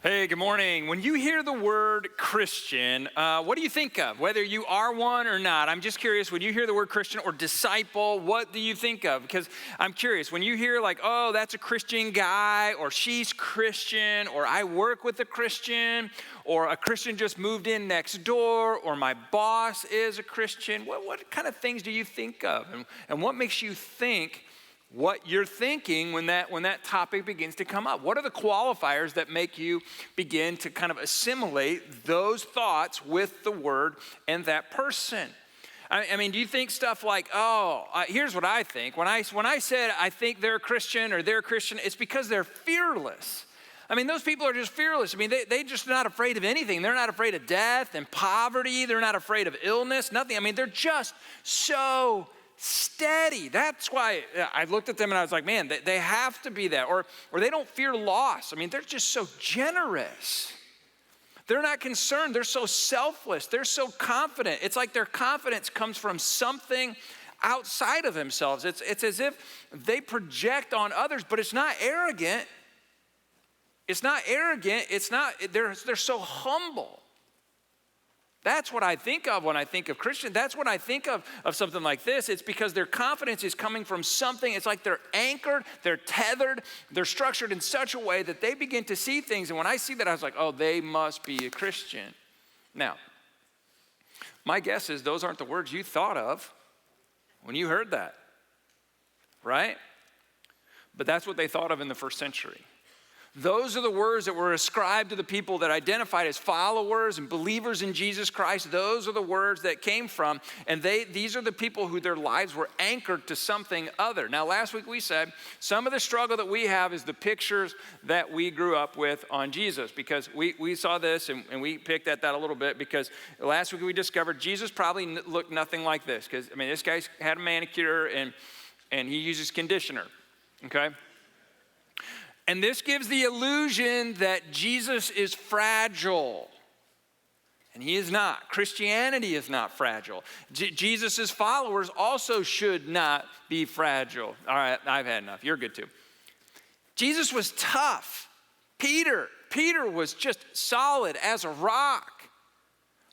Hey, good morning. When you hear the word Christian, what do you think of? Whether you are one or not, I'm just curious, when you hear the word Christian or disciple, what do you think of? Because I'm curious, when you hear like, oh, that's a Christian guy, or she's Christian, or I work with a Christian, or a Christian just moved in next door, or my boss is a Christian, what kind of things do you think of? And what makes you think what you're thinking when that topic begins to come up? What are the qualifiers that make you begin to kind of assimilate those thoughts with the word and that person? I mean, do you think stuff like, here's what I think. When I said I think they're a Christian or they're a Christian, it's because they're fearless. I mean, those people are just fearless. I mean, they're just not afraid of anything. They're not afraid of death and poverty. They're not afraid of illness, nothing. I mean, they're just so steady. That's why I looked at them and I was like, man, they have to be that. Or they don't fear loss. I mean, they're just so generous. They're not concerned. They're so selfless. They're so confident. It's like their confidence comes from something outside of themselves. It's as if they project on others, but it's not arrogant. It's not arrogant. They're so humble. That's what I think of when I think of Christian. That's what I think of something like this. It's because their confidence is coming from something. It's like they're anchored, they're tethered, they're structured in such a way that they begin to see things. And when I see that, I was like, oh, they must be a Christian. Now, my guess is those aren't the words you thought of when you heard that, right? But that's what they thought of in the first century. Those are the words that were ascribed to the people that identified as followers and believers in Jesus Christ. Those are the words that came from, and these are the people who their lives were anchored to something other. Now, last week we said some of the struggle that we have is the pictures that we grew up with on Jesus, because we saw this and we picked at that a little bit, because last week we discovered Jesus probably looked nothing like this, because, I mean, this guy's had a manicure and he uses conditioner, okay? And this gives the illusion that Jesus is fragile. And he is not. Christianity is not fragile. Jesus' followers also should not be fragile. All right, I've had enough. You're good too. Jesus was tough. Peter was just solid as a rock.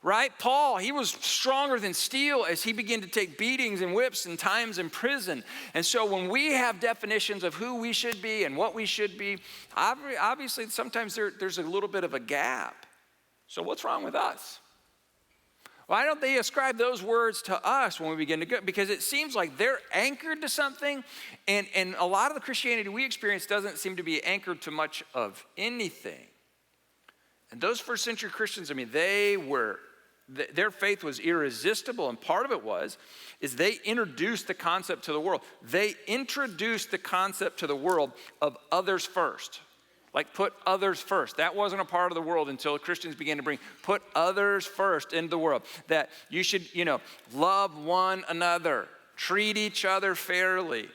Right? Paul, he was stronger than steel as he began to take beatings and whips and times in prison. And so when we have definitions of who we should be and what we should be, obviously sometimes there's a little bit of a gap. So what's wrong with us? Why don't they ascribe those words to us when we begin to go? Because it seems like they're anchored to something, and a lot of the Christianity we experience doesn't seem to be anchored to much of anything. And those first century Christians, I mean, their faith was irresistible, and part of it is they introduced the concept to the world. They introduced the concept to the world of others first. Like, put others first. That wasn't a part of the world until Christians began to put others first into the world. That you should, love one another, treat each other fairly,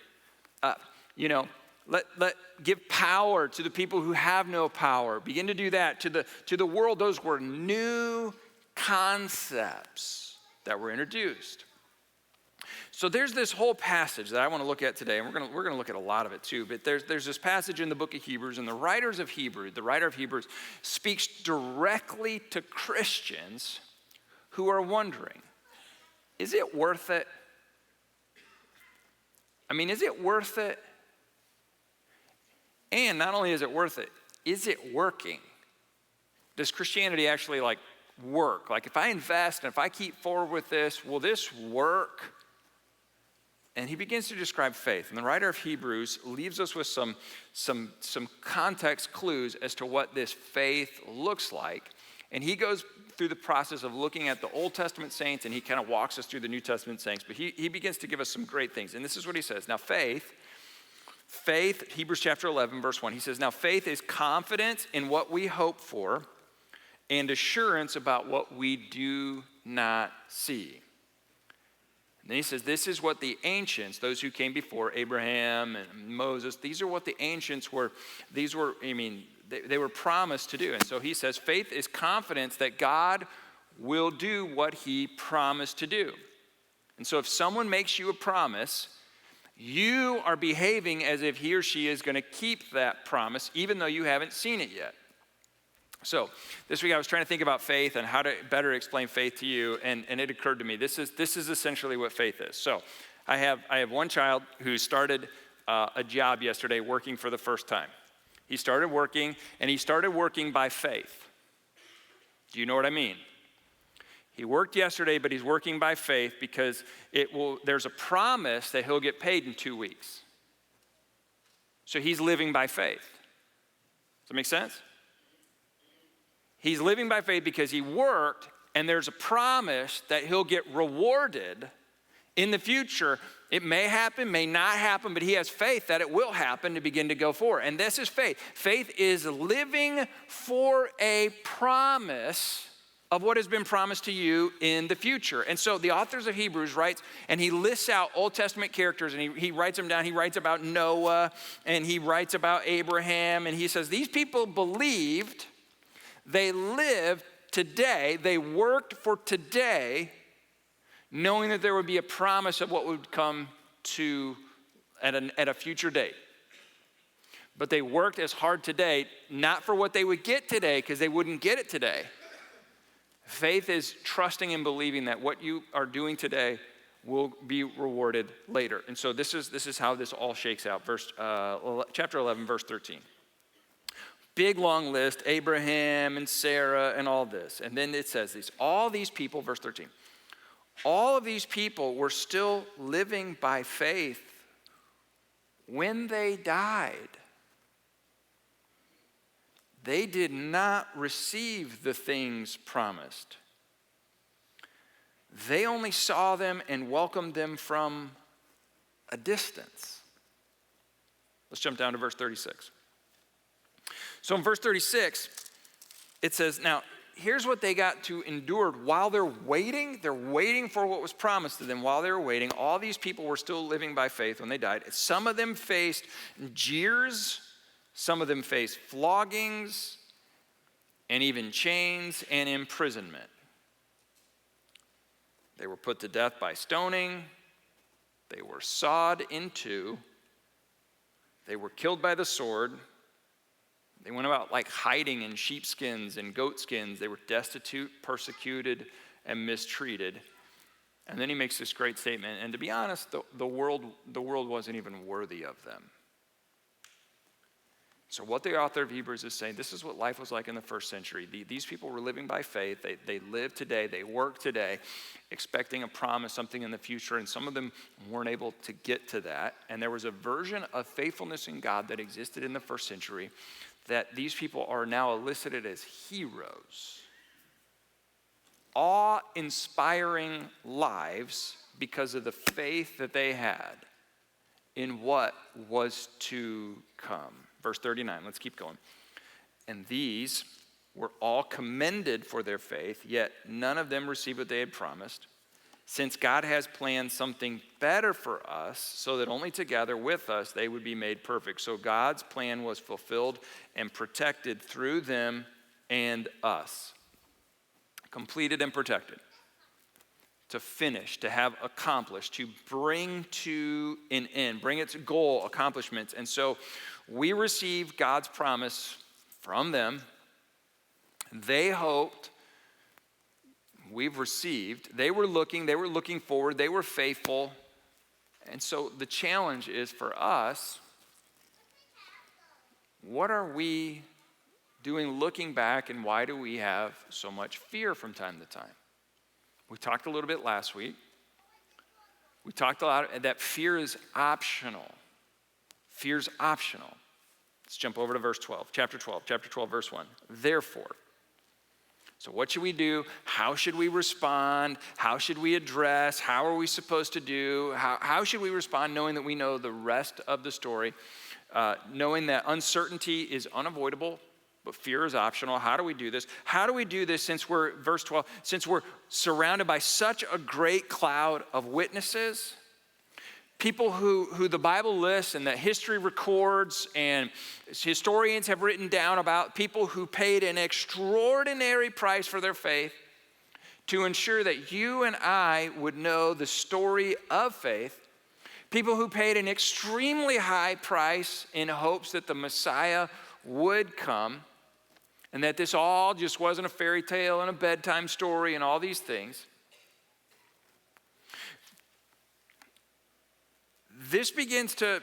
give power to the people who have no power. Begin to do that to the world. Those were new concepts that were introduced. So there's this whole passage that I want to look at today, and we're going to look at a lot of it too. But there's this passage in the book of Hebrews, and the writer of Hebrews speaks directly to Christians who are wondering, is it worth it? I mean, is it worth it? And not only is it worth it, is it working? Does Christianity actually work? Like, if I invest and if I keep forward with this, will this work? And he begins to describe faith. And the writer of Hebrews leaves us with some context clues as to what this faith looks like. And he goes through the process of looking at the Old Testament saints, and he kind of walks us through the New Testament saints. But he begins to give us some great things. And this is what he says. Now, faith, Hebrews chapter 11, verse 1, he says, now faith is confidence in what we hope for and assurance about what we do not see. And then he says, this is what the ancients, those who came before Abraham and Moses, these are what the ancients were, they were promised to do. And so he says, faith is confidence that God will do what he promised to do. And so if someone makes you a promise, you are behaving as if he or she is going to keep that promise, even though you haven't seen it yet. So this week I was trying to think about faith and how to better explain faith to you, and it occurred to me, this is essentially what faith is. So I have one child who started a job yesterday working for the first time. He started working, and he started working by faith. Do you know what I mean? He worked yesterday, but he's working by faith because there's a promise that he'll get paid in 2 weeks. So he's living by faith. Does that make sense? He's living by faith because he worked, and there's a promise that he'll get rewarded in the future. It may happen, may not happen, but he has faith that it will happen to begin to go forward. And this is faith. Faith is living for a promise of what has been promised to you in the future. And so the authors of Hebrews writes, and he lists out Old Testament characters, and he writes them down. He writes about Noah, and he writes about Abraham, and he says, these people believed, they lived today, they worked for today, knowing that there would be a promise of what would come to at a future date. But they worked as hard today, not for what they would get today, because they wouldn't get it today. Faith is trusting and believing that what you are doing today will be rewarded later. And so this is how this all shakes out. Chapter 11, verse 13. Big long list, Abraham and Sarah and all this. And then it says this, all these people, verse 13, all of these people were still living by faith when they died. They did not receive the things promised. They only saw them and welcomed them from a distance. Let's jump down to verse 36. So in verse 36, it says, now, here's what they got to endure while they're waiting. They're waiting for what was promised to them. While they were waiting, all these people were still living by faith when they died. Some of them faced jeers. Some of them faced floggings and even chains and imprisonment. They were put to death by stoning. They were sawed in two. They were killed by the sword. They went about like hiding in sheepskins and goatskins. They were destitute, persecuted, and mistreated. And then he makes this great statement. And to be honest, the world wasn't even worthy of them. So what the author of Hebrews is saying, this is what life was like in the first century. These people were living by faith. They lived today. They worked today, expecting a promise, something in the future. And some of them weren't able to get to that. And there was a version of faithfulness in God that existed in the first century that these people are now elicited as heroes. Awe-inspiring lives because of the faith that they had in what was to come. Verse 39, let's keep going. And these were all commended for their faith, yet none of them received what they had promised, since God has planned something better for us, so that only together with us they would be made perfect. So God's plan was fulfilled and protected through them and us. Completed and protected. To finish, to have accomplished, to bring to an end, bring its goal, accomplishments. And so we received God's promise from them. They hoped. We've received. They were looking forward, they were faithful. And so the challenge is for us, what are we doing looking back, and why do we have so much fear from time to time? We talked a little bit last week. We talked a lot that fear is optional. Fear's optional. Let's jump over to verse 12, chapter 12, verse 1. Therefore, so what should we do? How should we respond? How should we address? How are we supposed to do? How should we respond knowing that we know the rest of the story? Knowing that uncertainty is unavoidable, but fear is optional. How do we do this? How do we do this since we're, verse 12, since we're surrounded by such a great cloud of witnesses? People who the Bible lists and that history records and historians have written down about, people who paid an extraordinary price for their faith to ensure that you and I would know the story of faith. People who paid an extremely high price in hopes that the Messiah would come. and that this all just wasn't a fairy tale and a bedtime story and all these things. This begins to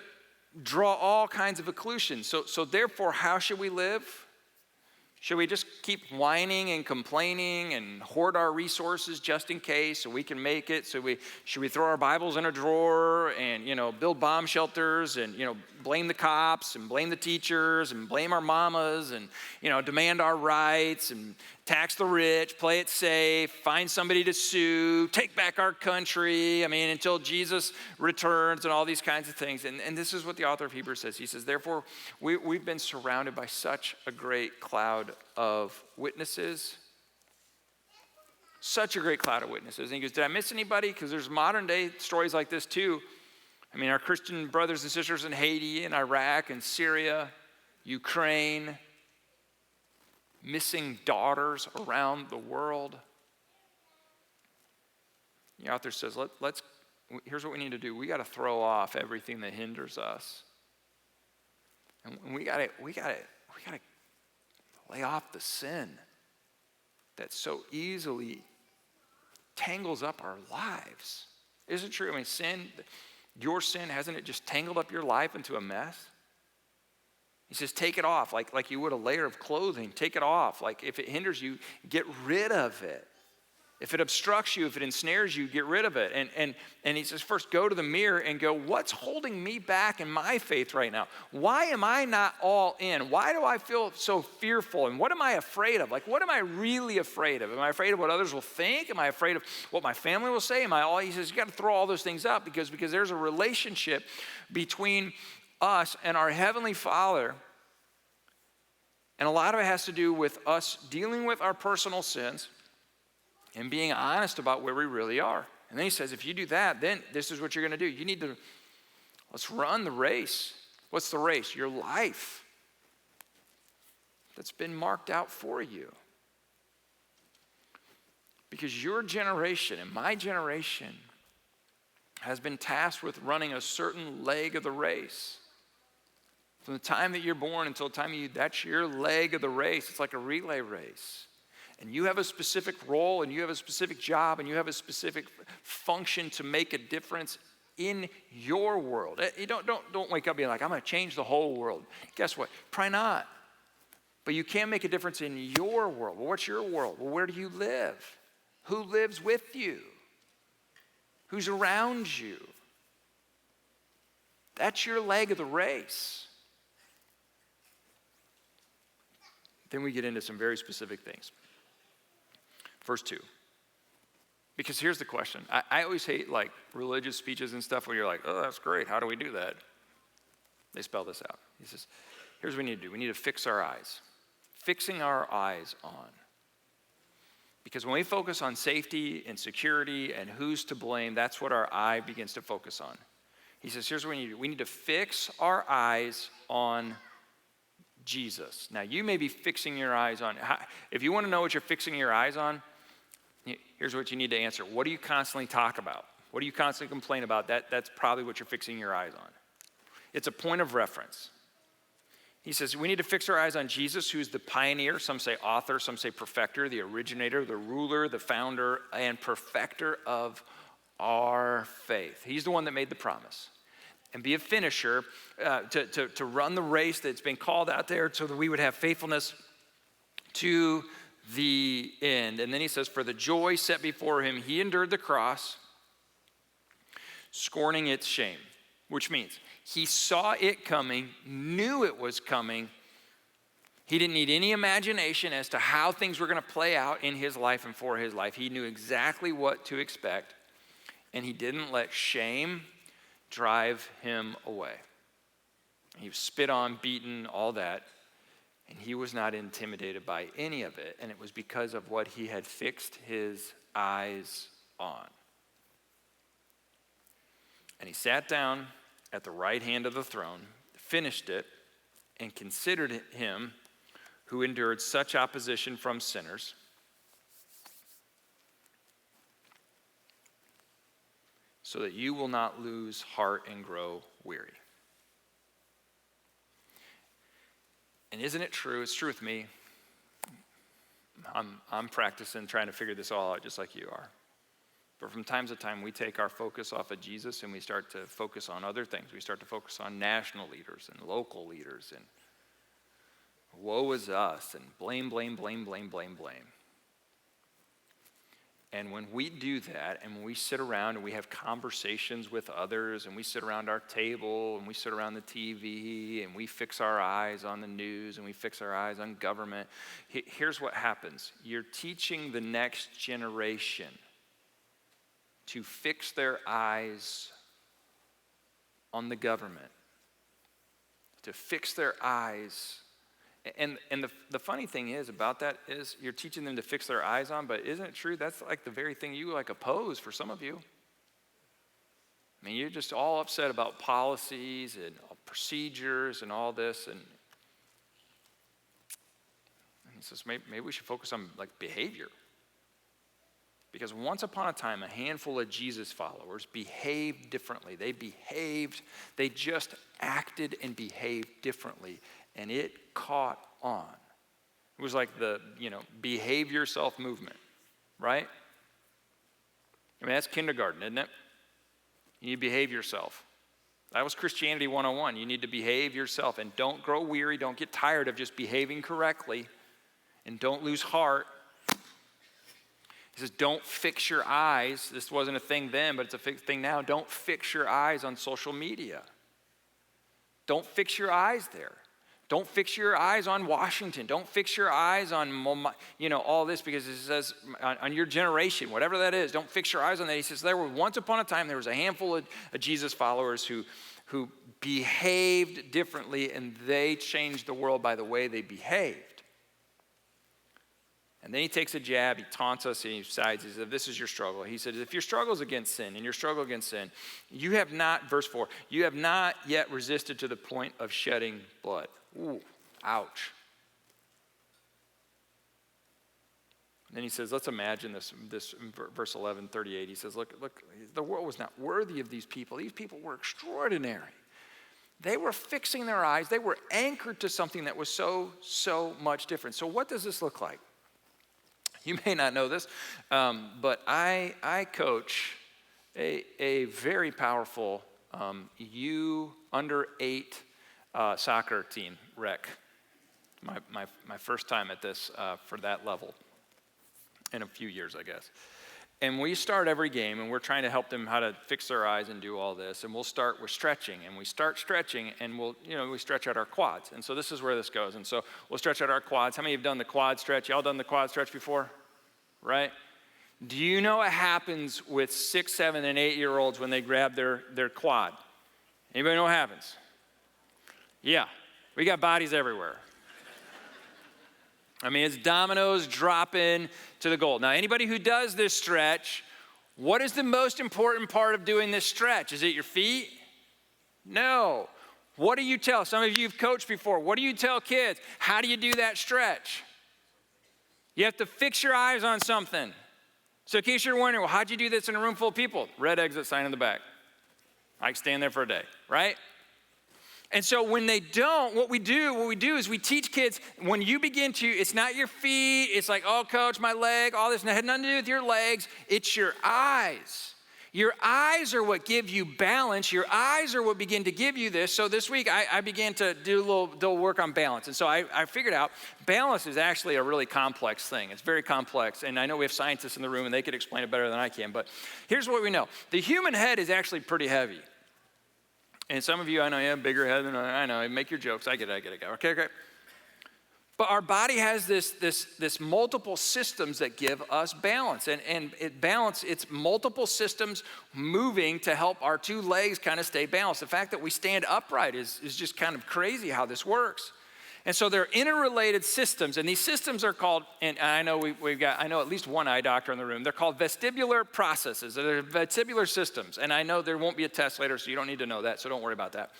draw all kinds of conclusions. So therefore, how should we live? Should we just keep whining and complaining and hoard our resources just in case so we can make it? Should we throw our Bibles in a drawer and, build bomb shelters and, blame the cops and blame the teachers and blame our mamas and, demand our rights and tax the rich, play it safe, find somebody to sue, take back our country, until Jesus returns and all these kinds of things. And this is what the author of Hebrews says. He says, therefore, we've been surrounded by such a great cloud of witnesses. Such a great cloud of witnesses. And he goes, did I miss anybody? Because there's modern day stories like this too. Our Christian brothers and sisters in Haiti and Iraq and Syria, Ukraine, missing daughters around the world. The author says, here's what we need to do. We got to throw off everything that hinders us. And we got to lay off the sin that so easily tangles up our lives. Isn't it true? Sin, your sin, hasn't it just tangled up your life into a mess? He says, take it off, like you would a layer of clothing. Take it off. Like if it hinders you, get rid of it. If it obstructs you, if it ensnares you, get rid of it. And he says, first go to the mirror and go, what's holding me back in my faith right now? Why am I not all in? Why do I feel so fearful? And what am I afraid of? What am I really afraid of? Am I afraid of what others will think? Am I afraid of what my family will say? He says, you got to throw all those things up because there's a relationship between us and our Heavenly Father. And a lot of it has to do with us dealing with our personal sins and being honest about where we really are. And then he says, if you do that, then this is what you're going to do. Let's run the race. What's the race? Your life that's been marked out for you. Because your generation and my generation has been tasked with running a certain leg of the race. From the time that you're born until the time that's your leg of the race. It's like a relay race. And you have a specific role and you have a specific job and you have a specific function to make a difference in your world. You don't wake up being like, I'm going to change the whole world. Guess what? Probably not. But you can make a difference in your world. Well, what's your world? Well, where do you live? Who lives with you? Who's around you? That's your leg of the race. Then we get into some very specific things. Verse 2. Because here's the question. I always hate religious speeches and stuff where you're like, oh, that's great. How do we do that? They spell this out. He says, here's what we need to do. We need to fix our eyes. Fixing our eyes on. Because when we focus on safety and security and who's to blame, that's what our eye begins to focus on. He says, here's what we need to do. We need to fix our eyes on Jesus. Now, you may be fixing your eyes on, if you want to know what you're fixing your eyes on, here's what you need to answer. What do you constantly talk about? What do you constantly complain about? That's probably what you're fixing your eyes on. It's a point of reference. He says, we need to fix our eyes on Jesus, who's the pioneer, some say author, some say perfecter, the originator, the ruler, the founder, and perfecter of our faith. He's the one that made the promise. And be a finisher, to run the race that's been called out there so that we would have faithfulness to the end. And then he says, for the joy set before him, he endured the cross, scorning its shame, which means he saw it coming, knew it was coming. He didn't need any imagination as to how things were going to play out in his life and for his life. He knew exactly what to expect, and he didn't let shame drive him away. He was spit on, beaten, all that, and he was not intimidated by any of it, and it was because of what he had fixed his eyes on. And he sat down at the right hand of the throne, finished it, and considered him who endured such opposition from sinners, so that you will not lose heart and grow weary. And isn't it true? It's true with me. I'm practicing trying to figure this all out just like you are. But from time to time, we take our focus off of Jesus and we start to focus on other things. We start to focus on national leaders and local leaders and woe is us and blame. And when we do that, and when we sit around and we have conversations with others, and we sit around our table, and we sit around the TV, and we fix our eyes on the news, and we fix our eyes on government, here's what happens. You're teaching the next generation to fix their eyes on the government, to fix their eyes. And the funny thing is about that is you're teaching them to fix their eyes on, but isn't it true that's like the very thing you like oppose for some of you? I mean, you're just all upset about policies and procedures and all this. And he says maybe we should focus on like behavior. Because once upon a time, a handful of Jesus followers behaved differently. They just acted and behaved differently. And it caught on. It was like the, behave yourself movement, right? I mean, that's kindergarten, isn't it? You need to behave yourself. That was Christianity 101. You need to behave yourself. And don't grow weary. Don't get tired of just behaving correctly. And don't lose heart. He says, don't fix your eyes. This wasn't a thing then, but it's a thing now. Don't fix your eyes on social media. Don't fix your eyes there. Don't fix your eyes on Washington. Don't fix your eyes on, all this, because it says on your generation, whatever that is, don't fix your eyes on that. He says, once upon a time, there was a handful of Jesus followers who behaved differently, and they changed the world by the way they behaved. And then he takes a jab, he taunts us, and he decides, he said, this is your struggle. He said, if your struggle is against sin, and your struggle against sin, you have not, verse 4, you have not yet resisted to the point of shedding blood. Ooh, ouch. And then he says, let's imagine this verse 11:38. He says, look, the world was not worthy of these people. These people were extraordinary. They were fixing their eyes. They were anchored to something that was so much different. So what does this look like? You may not know this, but I coach a very powerful under 8 soccer team, rec. My first time at this for that level in a few years, I guess. And we start every game, and we're trying to help them how to fix their eyes and do all this. And we'll start with stretching, and we start stretching, and we stretch out our quads. And so this is where this goes. And so we'll stretch out our quads. How many of you have done the quad stretch? Y'all done the quad stretch before? Right? Do you know what happens with 6, 7, and 8-year-olds when they grab their quad? Anybody know what happens? Yeah, we got bodies everywhere. I mean, it's dominoes dropping to the goal. Now, anybody who does this stretch, what is the most important part of doing this stretch? Is it your feet? No. What do you tell? Some of you have coached before. What do you tell kids? How do you do that stretch? You have to fix your eyes on something. So in case you're wondering, well, how'd you do this in a room full of people? Red exit sign in the back. I can stand there for a day, right? And so when they don't, what we do is we teach kids, when you begin to, it's not your feet, it's like, oh, coach, my leg, all this, and it had nothing to do with your legs, it's your eyes. Your eyes are what give you balance. Your eyes are what begin to give you this. So this week, I began to do a little work on balance. And so I figured out balance is actually a really complex thing. It's very complex. And I know we have scientists in the room, and they could explain it better than I can. But here's what we know. The human head is actually pretty heavy. And some of you, I know you have a bigger head than I know. Make your jokes. I get it. Okay. But our body has this multiple systems that give us balance. And it's multiple systems moving to help our 2 legs kind of stay balanced. The fact that we stand upright is just kind of crazy how this works. And so they're interrelated systems, and these systems are called, and I know I know at least one eye doctor in the room, they're called vestibular processes. They're vestibular systems, and I know there won't be a test later, so you don't need to know that, so don't worry about that.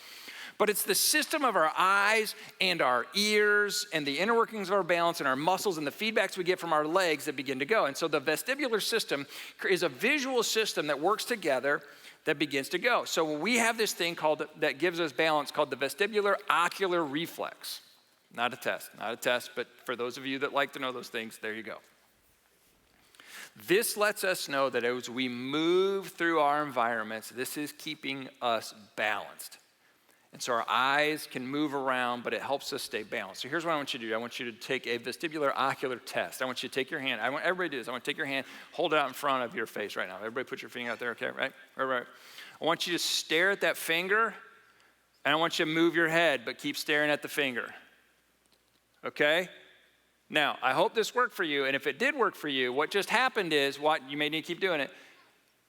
But it's the system of our eyes and our ears and the inner workings of our balance and our muscles and the feedbacks we get from our legs that begin to go. And so the vestibular system is a visual system that works together that begins to go. So we have this thing that gives us balance called the vestibular ocular reflex. Not a test, but for those of you that like to know those things, there you go. This lets us know that as we move through our environments, this is keeping us balanced. And so our eyes can move around, but it helps us stay balanced. So here's what I want you to do. I want you to take a vestibular ocular test. I want you to take your hand. I want everybody to do this. I want to take your hand, hold it out in front of your face right now. Everybody put your finger out there, okay, right? Right. I want you to stare at that finger, and I want you to move your head, but keep staring at the finger. Okay? Now, I hope this worked for you, and if it did work for you, what just happened is, you may need to keep doing it,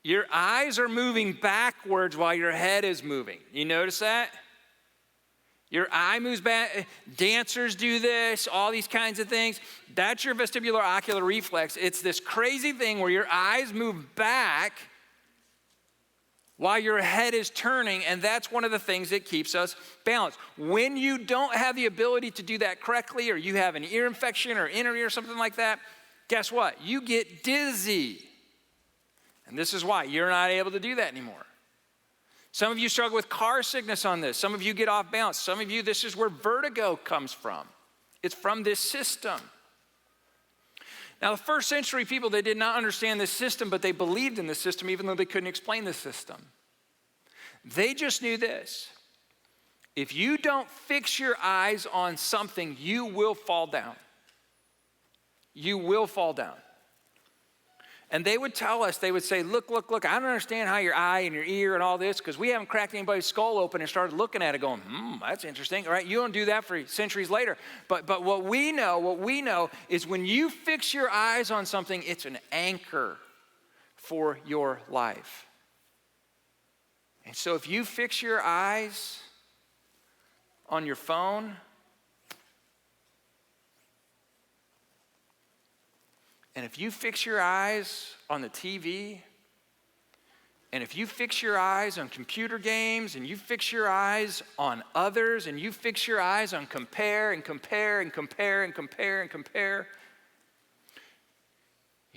your eyes are moving backwards while your head is moving. You notice that? Your eye moves back. Dancers do this, all these kinds of things. That's your vestibular ocular reflex. It's this crazy thing where your eyes move back while your head is turning, and that's one of the things that keeps us balanced. When you don't have the ability to do that correctly, or you have an ear infection or inner ear or something like that, guess what? You get dizzy. And this is why you're not able to do that anymore. Some of you struggle with car sickness on this. Some of you get off balance. Some of you, this is where vertigo comes from. It's from this system. Now, the first century people, they did not understand this system, but they believed in the system even though they couldn't explain the system. They just knew this. If you don't fix your eyes on something, you will fall down. You will fall down. And they would tell us, they would say, look, I don't understand how your eye and your ear and all this, because we haven't cracked anybody's skull open and started looking at it going, that's interesting, all right? You don't do that for centuries later. But what we know is when you fix your eyes on something, it's an anchor for your life. And so if you fix your eyes on your phone, and if you fix your eyes on the TV, and if you fix your eyes on computer games, and you fix your eyes on others, and you fix your eyes on compare,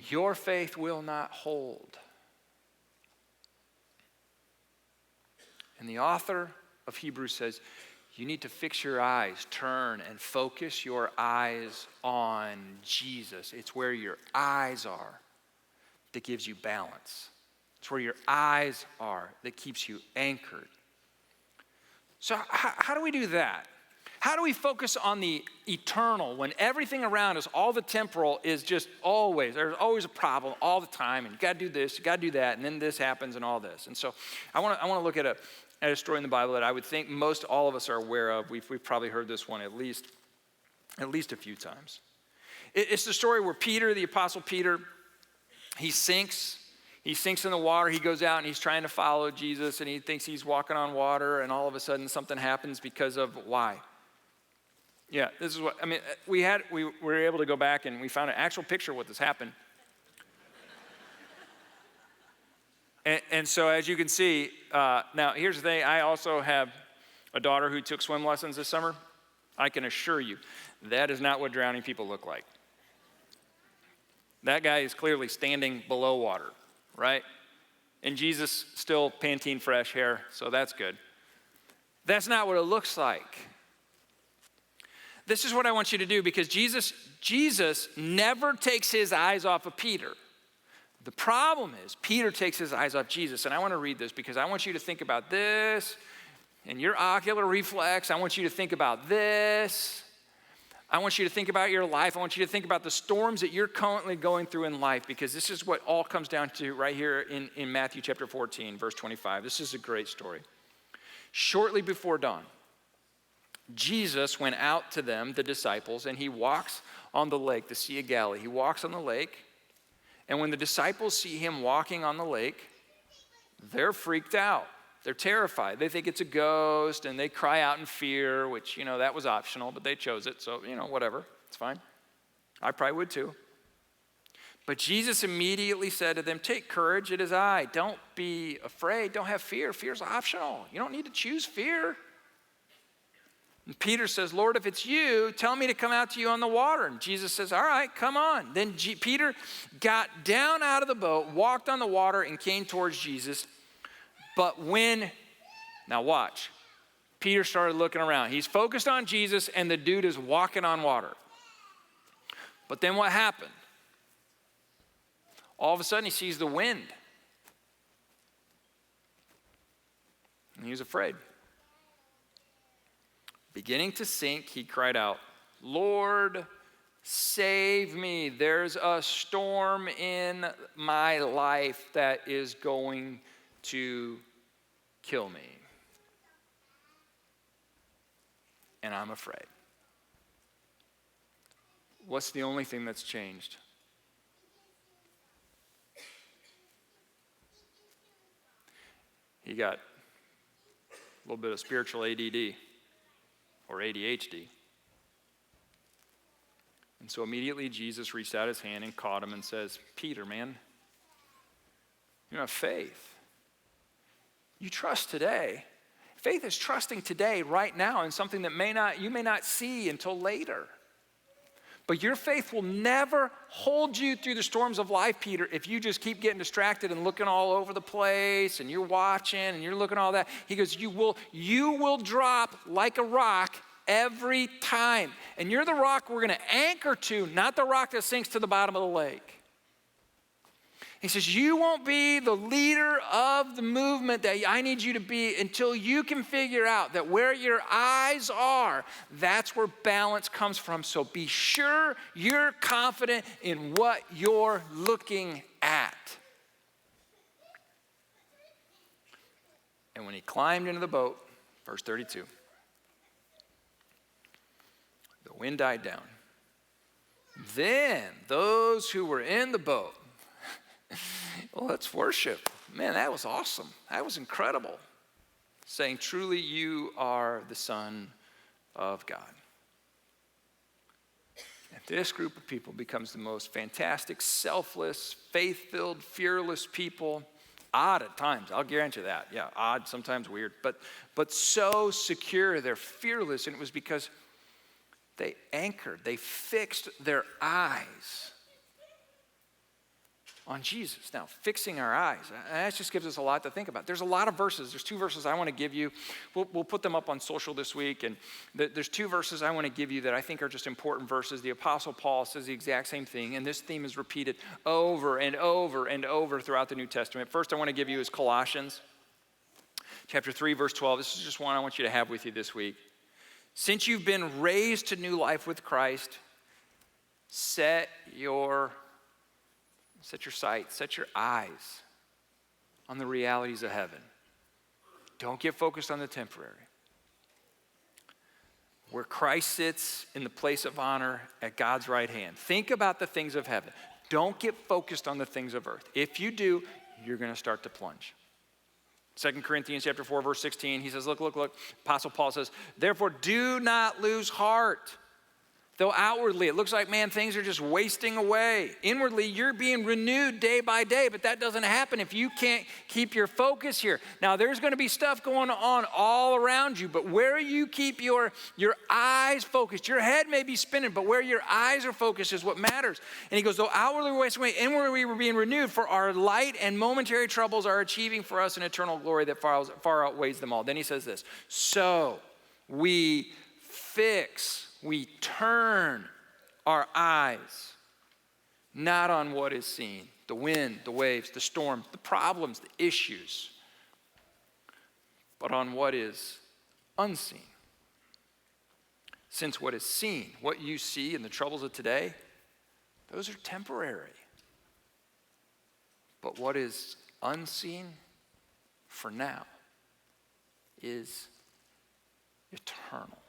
your faith will not hold. And the author of Hebrews says, you need to fix your eyes, turn and focus your eyes on Jesus. It's where your eyes are that gives you balance. It's where your eyes are that keeps you anchored. So how do we do that? How do we focus on the eternal when everything around us, all the temporal is just there's always a problem all the time, and you got to do this, you got to do that, and then this happens and all this. And so I want to look at a story in the Bible that I would think most all of us are aware of. We've probably heard this one at least a few times. It's the story where Peter, the Apostle Peter, he sinks in the water. He goes out and he's trying to follow Jesus, and he thinks he's walking on water, and all of a sudden something happens because of why? Yeah, this is what, we were able to go back and we found an actual picture of what this happened. And so as you can see, now here's the thing, I also have a daughter who took swim lessons this summer. I can assure you, that is not what drowning people look like. That guy is clearly standing below water, right? And Jesus still Pantene fresh hair, so that's good. That's not what it looks like. This is what I want you to do, because Jesus never takes his eyes off of Peter. The problem is Peter takes his eyes off Jesus. And I want to read this because I want you to think about this and your ocular reflex. I want you to think about this. I want you to think about your life. I want you to think about the storms that you're currently going through in life, because this is what all comes down to right here in Matthew chapter 14, verse 25. This is a great story. Shortly before dawn, Jesus went out to them, the disciples, and he walks on the lake, the Sea of Galilee. He walks on the lake. And when the disciples see him walking on the lake, they're freaked out. They're terrified. They think it's a ghost, and they cry out in fear, which, that was optional, but they chose it. So, whatever. It's fine. I probably would too. But Jesus immediately said to them, take courage, it is I. Don't be afraid. Don't have fear. Fear's optional. You don't need to choose fear. And Peter says, Lord, if it's you, tell me to come out to you on the water. And Jesus says, all right, come on. Then Peter got down out of the boat, walked on the water, and came towards Jesus. But now watch. Peter started looking around. He's focused on Jesus, and the dude is walking on water. But then what happened? All of a sudden, he sees the wind. And he was afraid. Beginning to sink, he cried out, "Lord, save me. There's a storm in my life that is going to kill me. And I'm afraid." What's the only thing that's changed? He got a little bit of spiritual ADD or ADHD. And so immediately Jesus reached out his hand and caught him and says, "Peter, man, you have faith. You trust today. Faith is trusting today, right now, in something that you may not see until later. But your faith will never hold you through the storms of life, Peter, if you just keep getting distracted and looking all over the place and you're watching and you're looking at all that." He goes, you will drop like a rock every time. And you're the rock we're going to anchor to, not the rock that sinks to the bottom of the lake. He says, you won't be the leader of the movement that I need you to be until you can figure out that where your eyes are, that's where balance comes from. So be sure you're confident in what you're looking at. And when he climbed into the boat, verse 32, the wind died down. Then those who were in the boat, well, let's worship. Man, that was awesome. That was incredible. Saying, "Truly you are the Son of God." And this group of people becomes the most fantastic, selfless, faith-filled, fearless people. Odd at times, I'll guarantee that. Yeah, odd, sometimes weird, but so secure, they're fearless. And it was because they anchored, they fixed their eyes on Jesus. Now, fixing our eyes, that just gives us a lot to think about. There's a lot of verses. There's two verses I want to give you. We'll put them up on social this week. And there's two verses I want to give you that I think are just important verses. The Apostle Paul says the exact same thing, and this theme is repeated over and over and over throughout the New Testament. First I want to give you is Colossians chapter 3, verse 12. This is just one I want you to have with you this week. "Since you've been raised to new life with Christ, set your sight, set your eyes on the realities of heaven. Don't get focused on the temporary. Where Christ sits in the place of honor at God's right hand. Think about the things of heaven. Don't get focused on the things of earth. If you do, you're going to start to plunge." 2 Corinthians chapter 4, verse 16, he says, look. Apostle Paul says, "Therefore do not lose heart. Though outwardly it looks like, man, things are just wasting away. Inwardly, you're being renewed day by day, but that doesn't happen if you can't keep your focus here." Now, there's going to be stuff going on all around you, but where you keep your eyes focused, your head may be spinning, but where your eyes are focused is what matters. And he goes, "Though outwardly we're wasting away, inwardly we're being renewed, for our light and momentary troubles are achieving for us an eternal glory that far outweighs them all." Then he says this, "So we turn our eyes not on what is seen," the wind, the waves, the storms, the problems, the issues, "but on what is unseen. Since what is seen," what you see in the troubles of today, those are temporary. But what is unseen for now is eternal.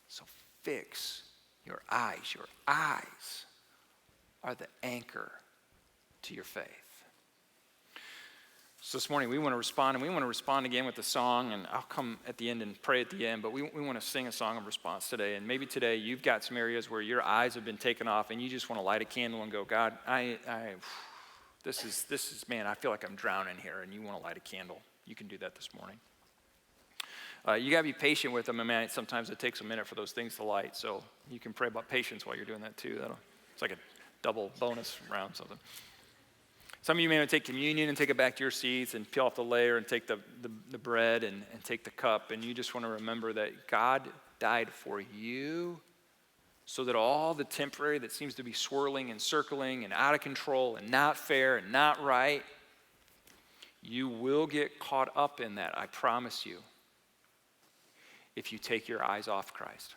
So fix your eyes. Your eyes are the anchor to your faith. So this morning we want to respond, and we want to respond again with a song, and I'll come at the end and pray at the end, but we want to sing a song of response today. And maybe today you've got some areas where your eyes have been taken off and you just want to light a candle and go, "God, this is, man, I feel like I'm drowning here," and you want to light a candle. You can do that this morning. You got to be patient with them, and man, sometimes it takes a minute for those things to light, so you can pray about patience while you're doing that too. It's like a double bonus round something. Some of you may want to take communion and take it back to your seats and peel off the layer and take the bread and take the cup. And you just want to remember that God died for you so that all the temporary that seems to be swirling and circling and out of control and not fair and not right, you will get caught up in that, I promise you, if you take your eyes off Christ.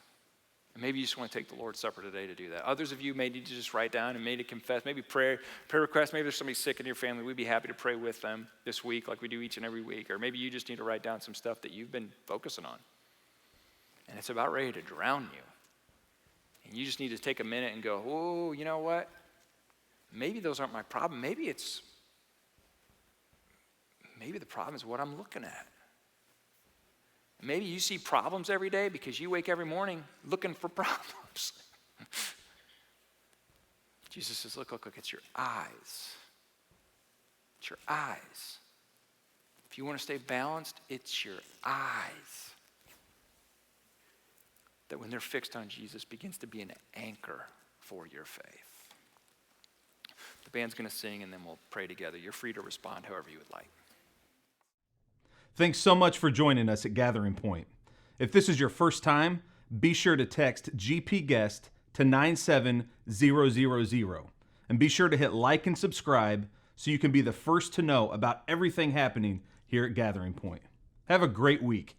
And maybe you just want to take the Lord's Supper today to do that. Others of you may need to just write down and maybe confess, maybe prayer requests. Maybe there's somebody sick in your family. We'd be happy to pray with them this week like we do each and every week. Or maybe you just need to write down some stuff that you've been focusing on. And it's about ready to drown you. And you just need to take a minute and go, oh, you know what? Maybe those aren't my problem. Maybe the problem is what I'm looking at. Maybe you see problems every day because you wake every morning looking for problems. Jesus says, look, it's your eyes. It's your eyes. If you want to stay balanced, it's your eyes. That when they're fixed on Jesus begins to be an anchor for your faith. The band's going to sing and then we'll pray together. You're free to respond however you would like. Thanks so much for joining us at Gathering Point. If this is your first time, be sure to text GPGuest to 97000. And be sure to hit like and subscribe so you can be the first to know about everything happening here at Gathering Point. Have a great week.